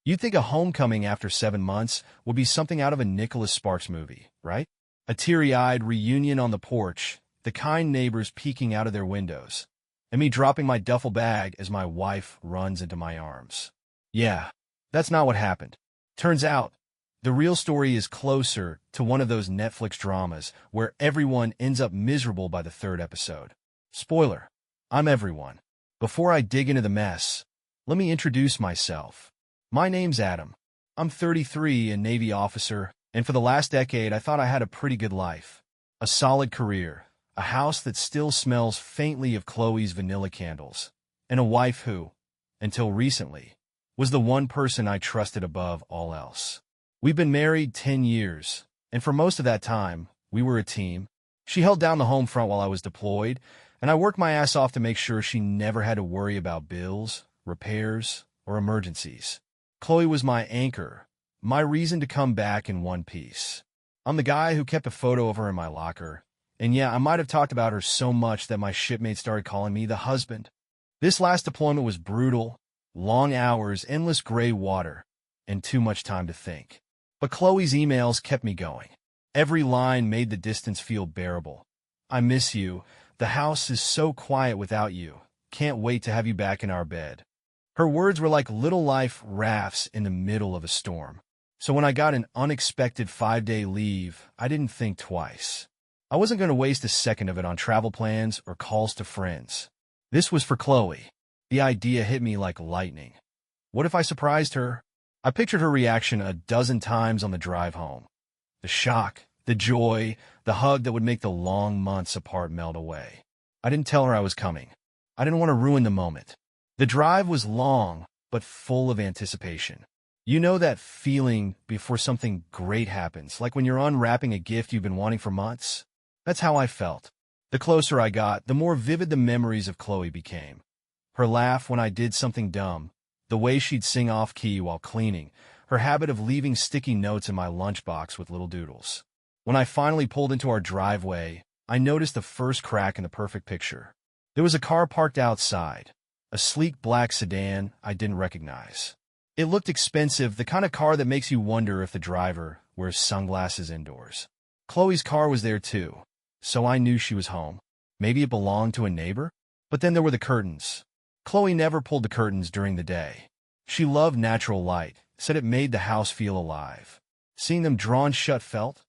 You'd think a homecoming after 7 months would be something out of a Nicholas Sparks movie, right? A teary-eyed reunion on the porch, the kind neighbors peeking out of their windows, and me dropping my duffel bag as my wife runs into my arms. Yeah, that's not what happened. Turns out, the real story is closer to one of those Netflix dramas where everyone ends up miserable by the third episode. Spoiler, I'm everyone. Before I dig into the mess, let me introduce myself. My name's Adam. I'm 33, a Navy officer, and for the last decade I thought I had a pretty good life. A solid career, a house that still smells faintly of Chloe's vanilla candles, and a wife who, until recently, was the one person I trusted above all else. We've been married 10 years, and for most of that time, we were a team. She held down the home front while I was deployed, and I worked my ass off to make sure she never had to worry about bills, repairs, or emergencies. Chloe was my anchor, my reason to come back in one piece. I'm the guy who kept a photo of her in my locker, and yeah, I might have talked about her so much that my shipmates started calling me the husband. This last deployment was brutal, long hours, endless gray water, and too much time to think. But Chloe's emails kept me going. Every line made the distance feel bearable. I miss you. The house is so quiet without you. Can't wait to have you back in our bed. Her words were like little life rafts in the middle of a storm. So when I got an unexpected 5-day leave, I didn't think twice. I wasn't going to waste a second of it on travel plans or calls to friends. This was for Chloe. The idea hit me like lightning. What if I surprised her? I pictured her reaction a dozen times on the drive home. The shock, the joy, the hug that would make the long months apart melt away. I didn't tell her I was coming. I didn't want to ruin the moment. The drive was long, but full of anticipation. You know that feeling before something great happens, like when you're unwrapping a gift you've been wanting for months? That's how I felt. The closer I got, the more vivid the memories of Chloe became. Her laugh when I did something dumb, the way she'd sing off-key while cleaning, her habit of leaving sticky notes in my lunchbox with little doodles. When I finally pulled into our driveway, I noticed the first crack in the perfect picture. There was a car parked outside. A sleek black sedan I didn't recognize. It looked expensive, the kind of car that makes you wonder if the driver wears sunglasses indoors. Chloe's car was there too, so I knew she was home. Maybe it belonged to a neighbor? But then there were the curtains. Chloe never pulled the curtains during the day. She loved natural light, said it made the house feel alive. Seeing them drawn shut felt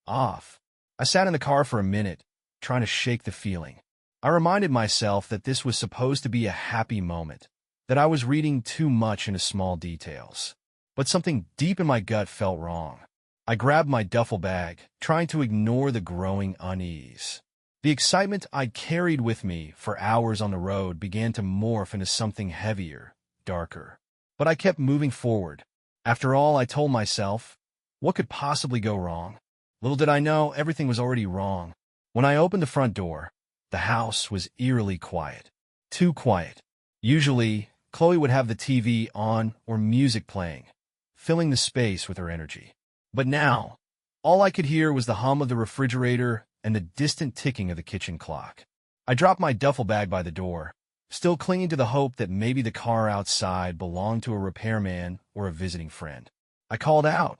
off. I sat in the car for a minute, trying to shake the feeling. I reminded myself that this was supposed to be a happy moment, that I was reading too much into small details. But something deep in my gut felt wrong. I grabbed my duffel bag, trying to ignore the growing unease. The excitement I'd carried with me for hours on the road began to morph into something heavier, darker. But I kept moving forward. After all, I told myself, what could possibly go wrong? Little did I know, everything was already wrong. When I opened the front door, the house was eerily quiet. Too quiet. Usually, Chloe would have the TV on or music playing, filling the space with her energy. But now, all I could hear was the hum of the refrigerator and the distant ticking of the kitchen clock. I dropped my duffel bag by the door, still clinging to the hope that maybe the car outside belonged to a repairman or a visiting friend. I called out,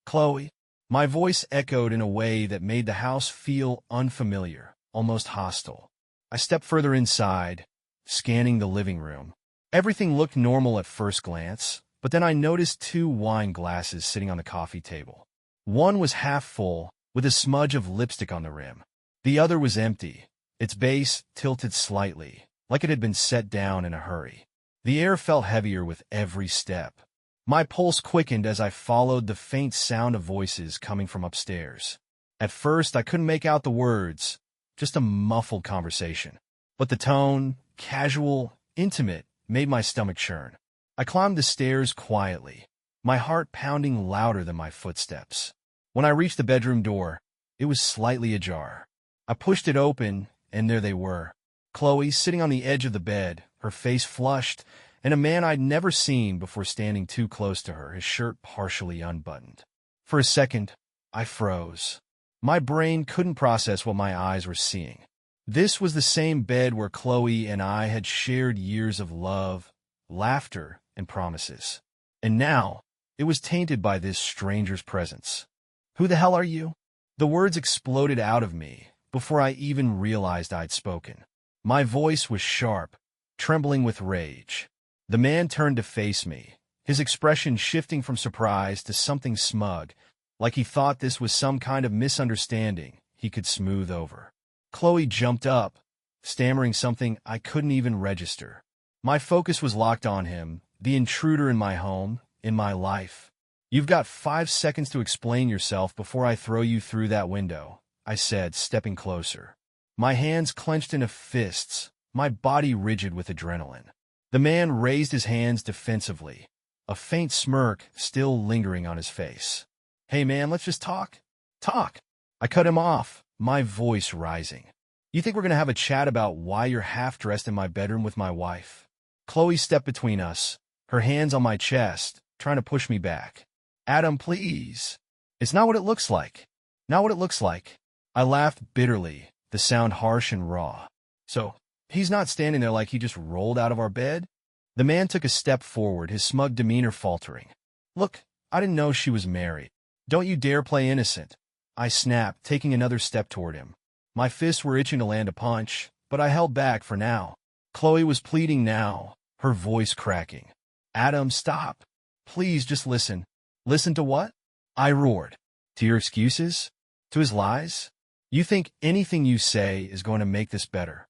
"Chloe." My voice echoed in a way that made the house feel unfamiliar, almost hostile. I stepped further inside, scanning the living room. Everything looked normal at first glance, but then I noticed 2 wine glasses sitting on the coffee table. One was half full, with a smudge of lipstick on the rim. The other was empty, its base tilted slightly, like it had been set down in a hurry. The air felt heavier with every step. My pulse quickened as I followed the faint sound of voices coming from upstairs. At first, I couldn't make out the words, just a muffled conversation. But the tone, casual, intimate, made my stomach churn. I climbed the stairs quietly, my heart pounding louder than my footsteps. When I reached the bedroom door, it was slightly ajar. I pushed it open, and there they were. Chloe sitting on the edge of the bed, her face flushed, and a man I'd never seen before standing too close to her, his shirt partially unbuttoned. For a second, I froze. My brain couldn't process what my eyes were seeing. This was the same bed where Chloe and I had shared years of love, laughter, and promises. And now, it was tainted by this stranger's presence. "Who the hell are you?" The words exploded out of me before I even realized I'd spoken. My voice was sharp, trembling with rage. The man turned to face me, his expression shifting from surprise to something smug, like he thought this was some kind of misunderstanding he could smooth over. Chloe jumped up, stammering something I couldn't even register. My focus was locked on him, the intruder in my home, in my life. "You've got 5 seconds to explain yourself before I throw you through that window," I said, stepping closer. My hands clenched into fists, my body rigid with adrenaline. The man raised his hands defensively, a faint smirk still lingering on his face. "Hey man, let's just talk. Talk." I cut him off, my voice rising. "You think we're going to have a chat about why you're half-dressed in my bedroom with my wife?" Chloe stepped between us, her hands on my chest, trying to push me back. "Adam, please. It's not what it looks like. Not what it looks like." I laughed bitterly, the sound harsh and raw. "So, he's not standing there like he just rolled out of our bed?" The man took a step forward, his smug demeanor faltering. "Look, I didn't know she was married. Don't you dare play innocent." I snapped, taking another step toward him. My fists were itching to land a punch, but I held back for now. Chloe was pleading now, her voice cracking. "Adam, stop. Please just listen." "Listen to what?" I roared. "To your excuses? To his lies? You think anything you say is going to make this better?"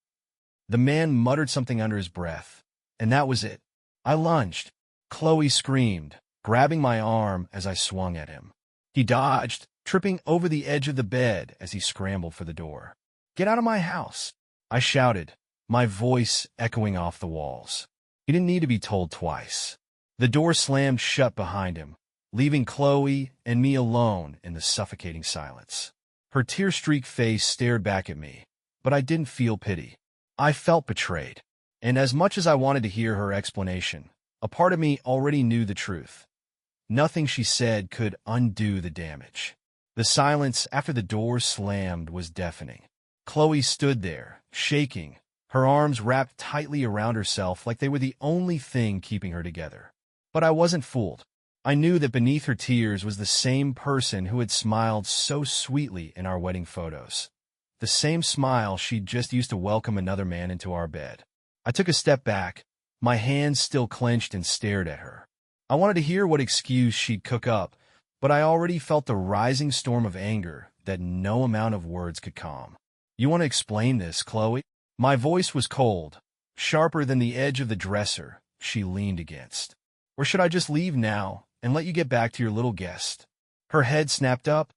The man muttered something under his breath, and that was it. I lunged. Chloe screamed, grabbing my arm as I swung at him. He dodged, tripping over the edge of the bed as he scrambled for the door. "Get out of my house!" I shouted, my voice echoing off the walls. He didn't need to be told twice. The door slammed shut behind him, leaving Chloe and me alone in the suffocating silence. Her tear-streaked face stared back at me, but I didn't feel pity. I felt betrayed. And as much as I wanted to hear her explanation, a part of me already knew the truth. Nothing she said could undo the damage. The silence after the door slammed was deafening. Chloe stood there, shaking, her arms wrapped tightly around herself like they were the only thing keeping her together. But I wasn't fooled. I knew that beneath her tears was the same person who had smiled so sweetly in our wedding photos. The same smile she'd just used to welcome another man into our bed. I took a step back, my hands still clenched, and stared at her. I wanted to hear what excuse she'd cook up, but I already felt the rising storm of anger that no amount of words could calm. "You want to explain this, Chloe?" My voice was cold, sharper than the edge of the dresser she leaned against. "Or should I just leave now and let you get back to your little guest?" Her head snapped up,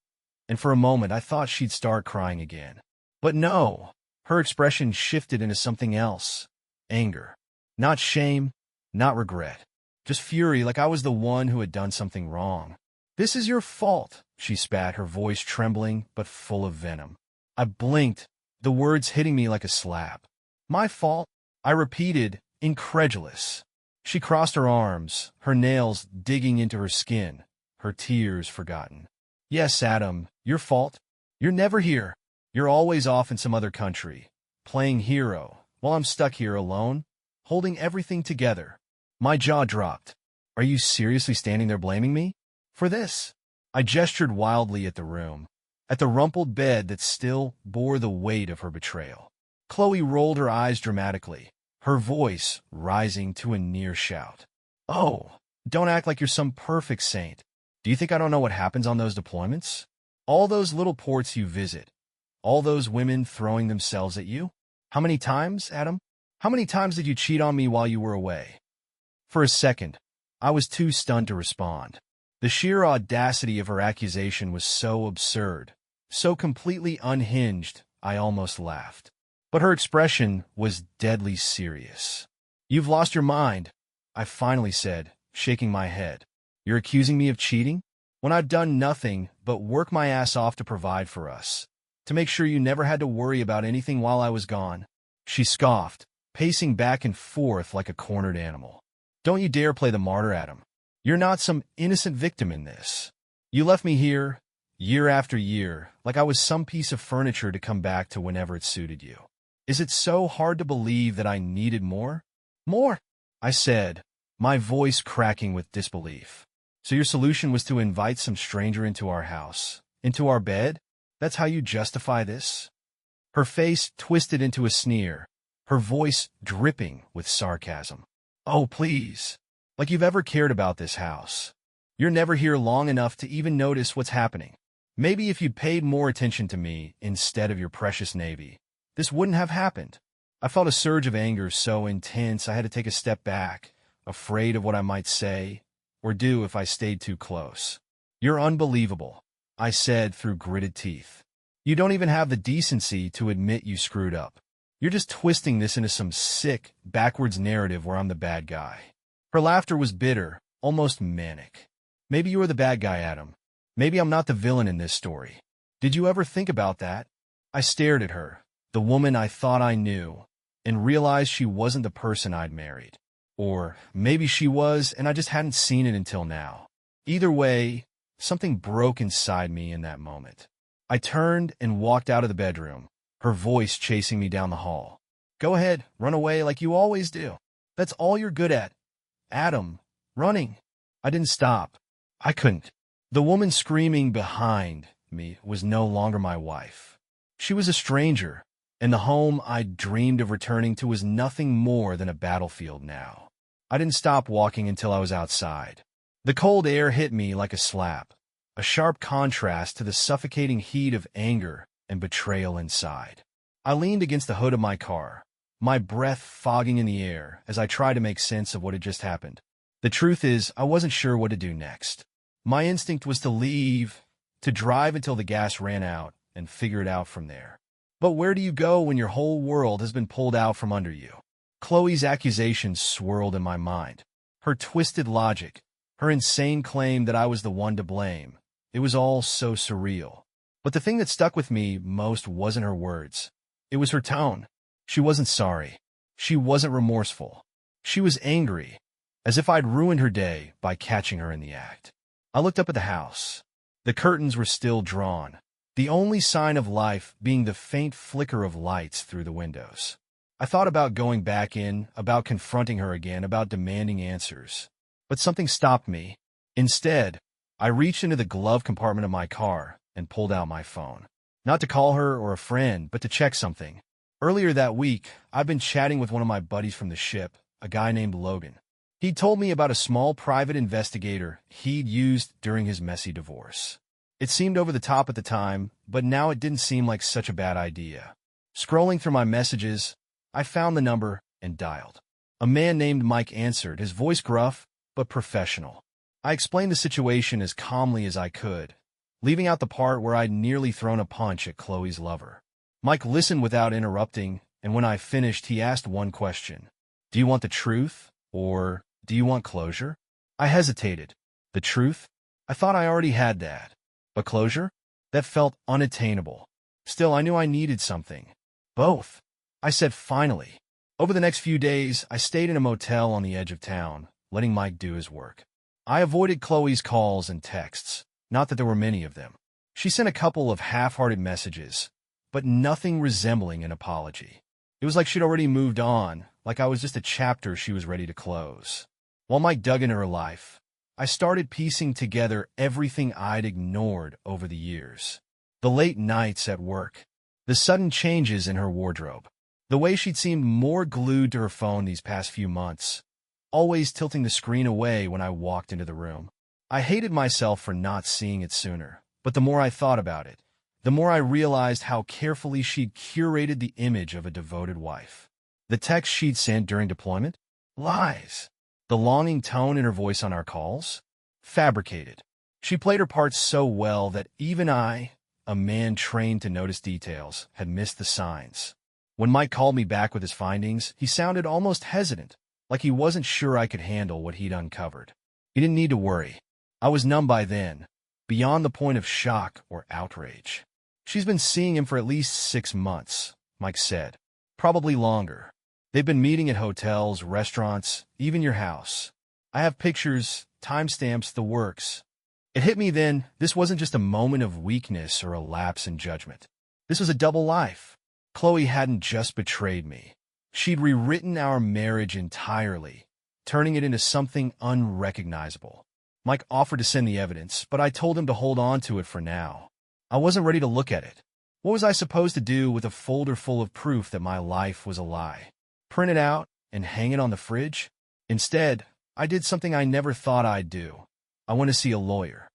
and for a moment I thought she'd start crying again. But no, her expression shifted into something else. Anger. Not shame, not regret. Just fury, like I was the one who had done something wrong. "This is your fault," she spat, her voice trembling but full of venom. I blinked, the words hitting me like a slap. "My fault?" I repeated, incredulous. She crossed her arms, her nails digging into her skin, her tears forgotten. "Yes, Adam, your fault. You're never here. You're always off in some other country, playing hero, while I'm stuck here alone, holding everything together." My jaw dropped. "Are you seriously standing there blaming me? For this?" I gestured wildly at the room, at the rumpled bed that still bore the weight of her betrayal. Chloe rolled her eyes dramatically, her voice rising to a near shout. "Oh, don't act like you're some perfect saint. Do you think I don't know what happens on those deployments? All those little ports you visit, all those women throwing themselves at you? How many times, Adam? How many times did you cheat on me while you were away?" For a second, I was too stunned to respond. The sheer audacity of her accusation was so absurd, so completely unhinged, I almost laughed. But her expression was deadly serious. "You've lost your mind," I finally said, shaking my head. "You're accusing me of cheating? When I've done nothing but work my ass off to provide for us, to make sure you never had to worry about anything while I was gone." She scoffed, pacing back and forth like a cornered animal. "Don't you dare play the martyr, Adam. You're not some innocent victim in this. You left me here, year after year, like I was some piece of furniture to come back to whenever it suited you. Is it so hard to believe that I needed more?" "More," I said, my voice cracking with disbelief. So your solution was to invite some stranger into our house, into our bed? That's how you justify this? Her face twisted into a sneer, her voice dripping with sarcasm. Oh, please. Like you've ever cared about this house. You're never here long enough to even notice what's happening. Maybe if you'd paid more attention to me instead of your precious Navy, this wouldn't have happened. I felt a surge of anger so intense I had to take a step back, afraid of what I might say or do if I stayed too close. You're unbelievable, I said through gritted teeth. You don't even have the decency to admit you screwed up. You're just twisting this into some sick, backwards narrative where I'm the bad guy. Her laughter was bitter, almost manic. Maybe you were the bad guy, Adam. Maybe I'm not the villain in this story. Did you ever think about that? I stared at her, the woman I thought I knew, and realized she wasn't the person I'd married. Or maybe she was, and I just hadn't seen it until now. Either way, something broke inside me in that moment. I turned and walked out of the bedroom, her voice chasing me down the hall. Go ahead, run away like you always do. That's all you're good at. Adam, running. I didn't stop. I couldn't. The woman screaming behind me was no longer my wife. She was a stranger, and the home I'd dreamed of returning to was nothing more than a battlefield now. I didn't stop walking until I was outside. The cold air hit me like a slap, a sharp contrast to the suffocating heat of anger and betrayal inside. I leaned against the hood of my car, my breath fogging in the air as I tried to make sense of what had just happened. The truth is, I wasn't sure what to do next. My instinct was to leave, to drive until the gas ran out, and figure it out from there. But where do you go when your whole world has been pulled out from under you? Chloe's accusations swirled in my mind. Her twisted logic, her insane claim that I was the one to blame. It was all so surreal. But the thing that stuck with me most wasn't her words. It was her tone. She wasn't sorry. She wasn't remorseful. She was angry, as if I'd ruined her day by catching her in the act. I looked up at the house. The curtains were still drawn, the only sign of life being the faint flicker of lights through the windows. I thought about going back in, about confronting her again, about demanding answers. But something stopped me. Instead, I reached into the glove compartment of my car and pulled out my phone. Not to call her or a friend, but to check something. Earlier that week, I'd been chatting with one of my buddies from the ship, a guy named Logan. He'd told me about a small private investigator he'd used during his messy divorce. It seemed over the top at the time, but now it didn't seem like such a bad idea. Scrolling through my messages, I found the number and dialed. A man named Mike answered, his voice gruff, but professional. I explained the situation as calmly as I could, leaving out the part where I'd nearly thrown a punch at Chloe's lover. Mike listened without interrupting, and when I finished, he asked one question. Do you want the truth, or do you want closure? I hesitated. The truth? I thought I already had that. But closure? That felt unattainable. Still, I knew I needed something. Both. I said finally. Over the next few days, I stayed in a motel on the edge of town, letting Mike do his work. I avoided Chloe's calls and texts, not that there were many of them. She sent a couple of half-hearted messages, but nothing resembling an apology. It was like she'd already moved on, like I was just a chapter she was ready to close. While Mike dug into her life, I started piecing together everything I'd ignored over the years. The late nights at work, the sudden changes in her wardrobe, the way she'd seemed more glued to her phone these past few months, always tilting the screen away when I walked into the room. I hated myself for not seeing it sooner, but the more I thought about it, the more I realized how carefully she'd curated the image of a devoted wife. The text she'd sent during deployment? Lies. The longing tone in her voice on our calls? Fabricated. She played her part so well that even I, a man trained to notice details, had missed the signs. When Mike called me back with his findings, he sounded almost hesitant, like he wasn't sure I could handle what he'd uncovered. He didn't need to worry. I was numb by then, beyond the point of shock or outrage. She's been seeing him for at least 6 months, Mike said. Probably longer. They've been meeting at hotels, restaurants, even your house. I have pictures, timestamps, the works. It hit me then, this wasn't just a moment of weakness or a lapse in judgment. This was a double life. Chloe hadn't just betrayed me. She'd rewritten our marriage entirely, turning it into something unrecognizable. Mike offered to send the evidence, but I told him to hold on to it for now. I wasn't ready to look at it. What was I supposed to do with a folder full of proof that my life was a lie? Print it out and hang it on the fridge? Instead, I did something I never thought I'd do. I went to see a lawyer.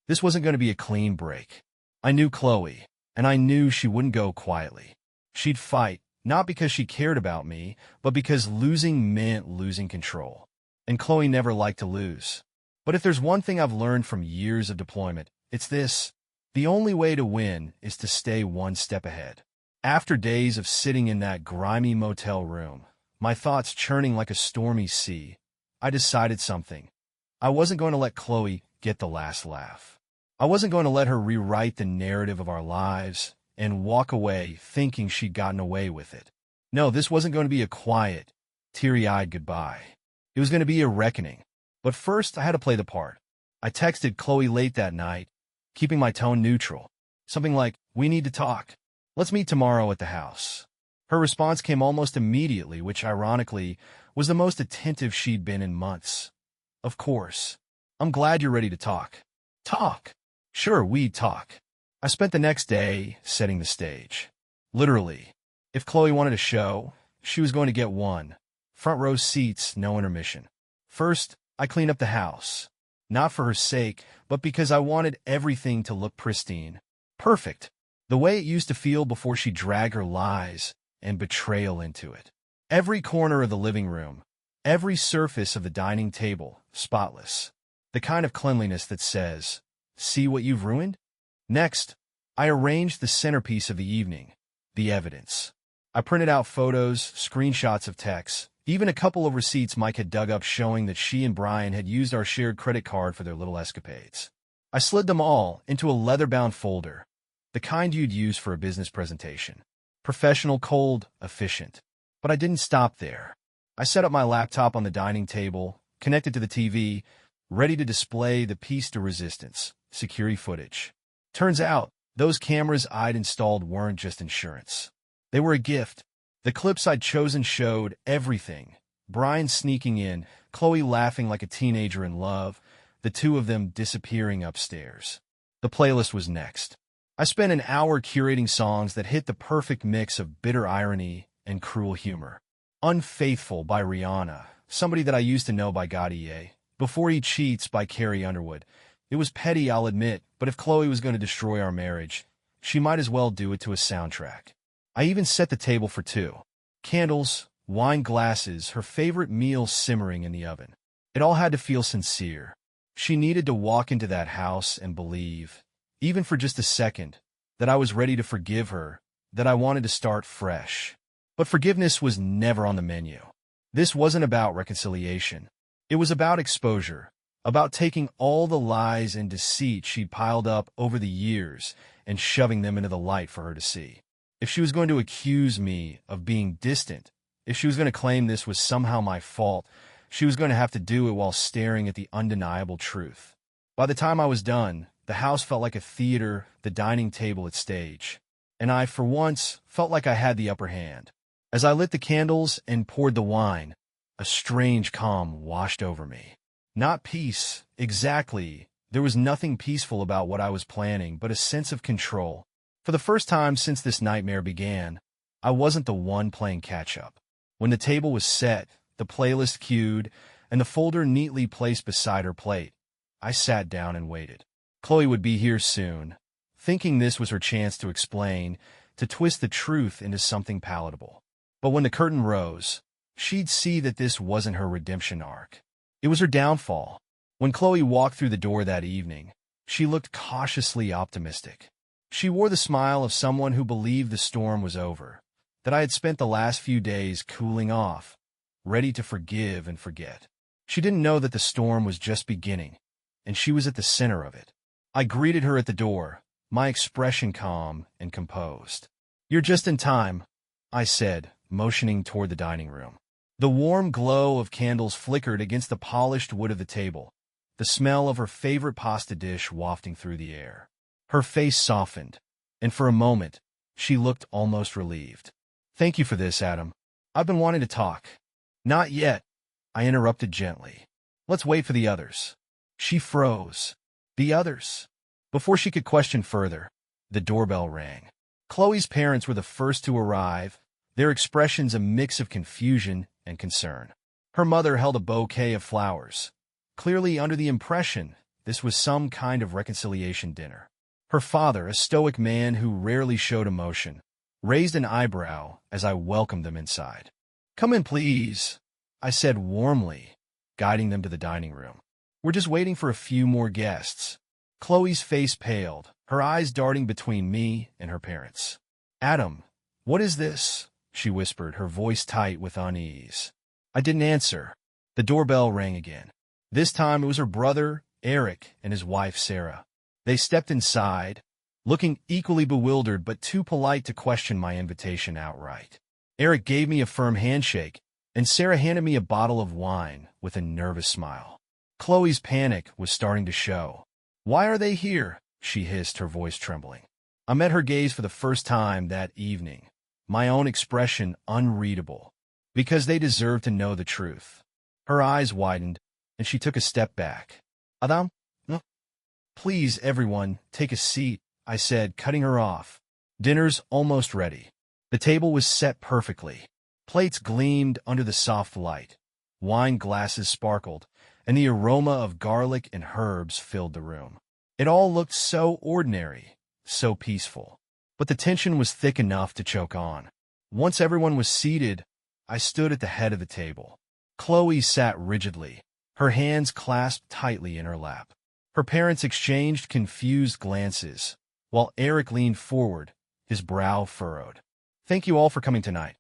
This wasn't going to be a clean break. I knew Chloe, and I knew she wouldn't go quietly. She'd fight, not because she cared about me, but because losing meant losing control. And Chloe never liked to lose. But if there's one thing I've learned from years of deployment, it's this. The only way to win is to stay one step ahead. After days of sitting in that grimy motel room, my thoughts churning like a stormy sea, I decided something. I wasn't going to let Chloe get the last laugh. I wasn't going to let her rewrite the narrative of our lives and walk away thinking she'd gotten away with it. No, this wasn't going to be a quiet, teary-eyed goodbye. It was going to be a reckoning. But first, I had to play the part. I texted Chloe late that night, keeping my tone neutral. Something like, "We need to talk. Let's meet tomorrow at the house." Her response came almost immediately, which ironically was the most attentive she'd been in months. "Of course. I'm glad you're ready to talk." Talk? Sure, we'd talk. I spent the next day setting the stage. Literally. If Chloe wanted a show, she was going to get one. Front row seats, no intermission. First, I cleaned up the house. Not for her sake, but because I wanted everything to look pristine. Perfect. The way it used to feel before she dragged her lies and betrayal into it. Every corner of the living room, every surface of the dining table, spotless. The kind of cleanliness that says, "See what you've ruined?" Next, I arranged the centerpiece of the evening, the evidence. I printed out photos, screenshots of texts, even a couple of receipts Mike had dug up showing that she and Brian had used our shared credit card for their little escapades. I slid them all into a leather-bound folder, the kind you'd use for a business presentation. Professional, cold, efficient. But I didn't stop there. I set up my laptop on the dining table, connected to the TV, ready to display the piece de resistance, security footage. Turns out, those cameras I'd installed weren't just insurance. They were a gift. The clips I'd chosen showed everything. Brian sneaking in, Chloe laughing like a teenager in love, the two of them disappearing upstairs. The playlist was next. I spent an hour curating songs that hit the perfect mix of bitter irony and cruel humor. Unfaithful by Rihanna, Somebody That I Used to Know by Gaudier, Before He Cheats by Carrie Underwood. It was petty, I'll admit, but if Chloe was going to destroy our marriage, she might as well do it to a soundtrack. I even set the table for two. Candles, wine glasses, her favorite meal simmering in the oven. It all had to feel sincere. She needed to walk into that house and believe, even for just a second, that I was ready to forgive her, that I wanted to start fresh. But forgiveness was never on the menu. This wasn't about reconciliation. It was about exposure, about taking all the lies and deceit she'd piled up over the years and shoving them into the light for her to see. If she was going to accuse me of being distant, if she was going to claim this was somehow my fault, she was going to have to do it while staring at the undeniable truth. By the time I was done, the house felt like a theater, the dining table its stage. And I, for once, felt like I had the upper hand. As I lit the candles and poured the wine, a strange calm washed over me. Not peace, exactly. There was nothing peaceful about what I was planning, but a sense of control. For the first time since this nightmare began, I wasn't the one playing catch-up. When the table was set, the playlist cued, and the folder neatly placed beside her plate, I sat down and waited. Chloe would be here soon, thinking this was her chance to explain, to twist the truth into something palatable. But when the curtain rose, she'd see that this wasn't her redemption arc. It was her downfall. When Chloe walked through the door that evening, she looked cautiously optimistic. She wore the smile of someone who believed the storm was over, that I had spent the last few days cooling off, ready to forgive and forget. She didn't know that the storm was just beginning, and she was at the center of it. I greeted her at the door, my expression calm and composed. "You're just in time," I said, motioning toward the dining room. The warm glow of candles flickered against the polished wood of the table, the smell of her favorite pasta dish wafting through the air. Her face softened, and for a moment, she looked almost relieved. "Thank you for this, Adam. I've been wanting to talk." "Not yet." I interrupted gently. Let's wait for the others. She froze. The others? Before she could question further, the doorbell rang. Chloe's parents were the first to arrive, their expressions a mix of confusion and concern. Her mother held a bouquet of flowers, clearly under the impression this was some kind of reconciliation dinner. Her father, a stoic man who rarely showed emotion, raised an eyebrow as I welcomed them inside. "Come in, please," I said warmly, guiding them to the dining room. "We're just waiting for a few more guests." Chloe's face paled, her eyes darting between me and her parents. "Adam, what is this?" she whispered, her voice tight with unease. I didn't answer. The doorbell rang again. This time it was her brother, Eric, and his wife, Sarah. They stepped inside, looking equally bewildered but too polite to question my invitation outright. Eric gave me a firm handshake, and Sarah handed me a bottle of wine with a nervous smile. Chloe's panic was starting to show. "Why are they here?" she hissed, her voice trembling. I met her gaze for the first time that evening, my own expression unreadable, because they deserved to know the truth. Her eyes widened, and she took a step back. "Adam? No. Please, everyone, take a seat," I said, cutting her off. Dinner's almost ready. The table was set perfectly. Plates gleamed under the soft light. Wine glasses sparkled, and the aroma of garlic and herbs filled the room. It all looked so ordinary, so peaceful. But the tension was thick enough to choke on. Once everyone was seated, I stood at the head of the table. Chloe sat rigidly, her hands clasped tightly in her lap. Her parents exchanged confused glances, while Eric leaned forward, his brow furrowed. "Thank you all for coming tonight,"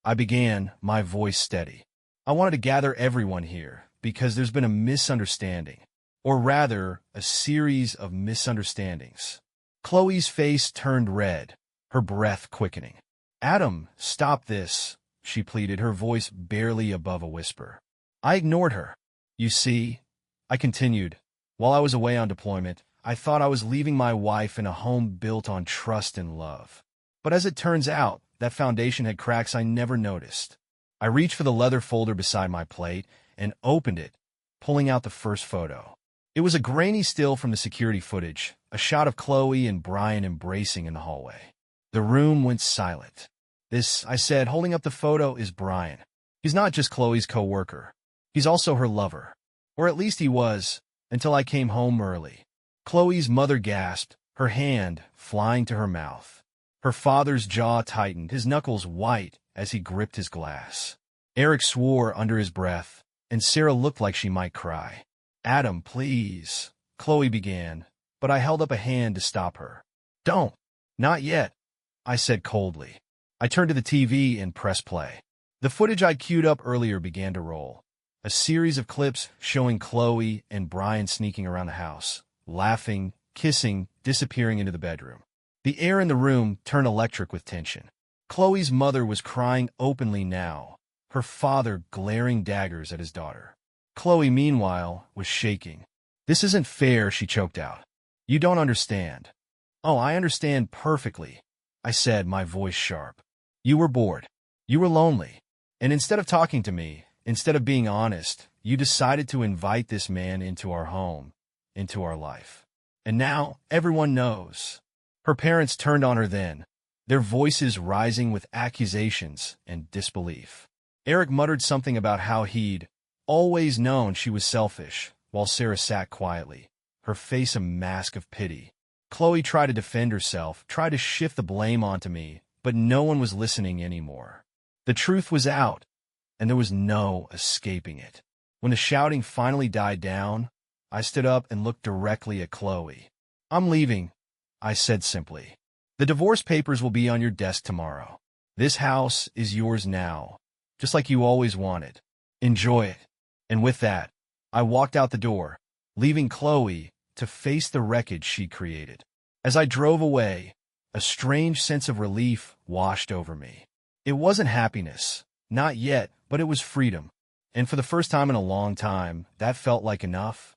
I began, my voice steady. "I wanted to gather everyone here because there's been a misunderstanding, or rather, a series of misunderstandings." Chloe's face turned red, her breath quickening. "Adam, stop this," she pleaded, her voice barely above a whisper. I ignored her. "You see," I continued, "while I was away on deployment, I thought I was leaving my wife in a home built on trust and love. But as it turns out, that foundation had cracks I never noticed." I reached for the leather folder beside my plate and opened it, pulling out the first photo. It was a grainy still from the security footage, a shot of Chloe and Brian embracing in the hallway. The room went silent. "This," I said, holding up the photo, "is Brian. He's not just Chloe's co-worker. He's also her lover. Or at least he was, until I came home early." Chloe's mother gasped, her hand flying to her mouth. Her father's jaw tightened, his knuckles white as he gripped his glass. Eric swore under his breath, and Sarah looked like she might cry. "Adam, please," Chloe began, but I held up a hand to stop her. "Don't. Not yet," I said coldly. I turned to the TV and pressed play. The footage I'd queued up earlier began to roll. A series of clips showing Chloe and Brian sneaking around the house, laughing, kissing, disappearing into the bedroom. The air in the room turned electric with tension. Chloe's mother was crying openly now, her father glaring daggers at his daughter. Chloe, meanwhile, was shaking. "This isn't fair," she choked out. "You don't understand." "Oh, I understand perfectly," I said, my voice sharp. "You were bored. You were lonely. And instead of talking to me, instead of being honest, you decided to invite this man into our home, into our life. And now everyone knows." Her parents turned on her then, their voices rising with accusations and disbelief. Eric muttered something about how he'd always known she was selfish, while Sarah sat quietly, her face a mask of pity. Chloe tried to defend herself, tried to shift the blame onto me, but no one was listening anymore. The truth was out, and there was no escaping it. When the shouting finally died down, I stood up and looked directly at Chloe. "I'm leaving," I said simply. "The divorce papers will be on your desk tomorrow. This house is yours now, just like you always wanted. Enjoy it." And with that, I walked out the door, leaving Chloe to face the wreckage she created. As I drove away, a strange sense of relief washed over me. It wasn't happiness, not yet, but it was freedom. And for the first time in a long time, that felt like enough.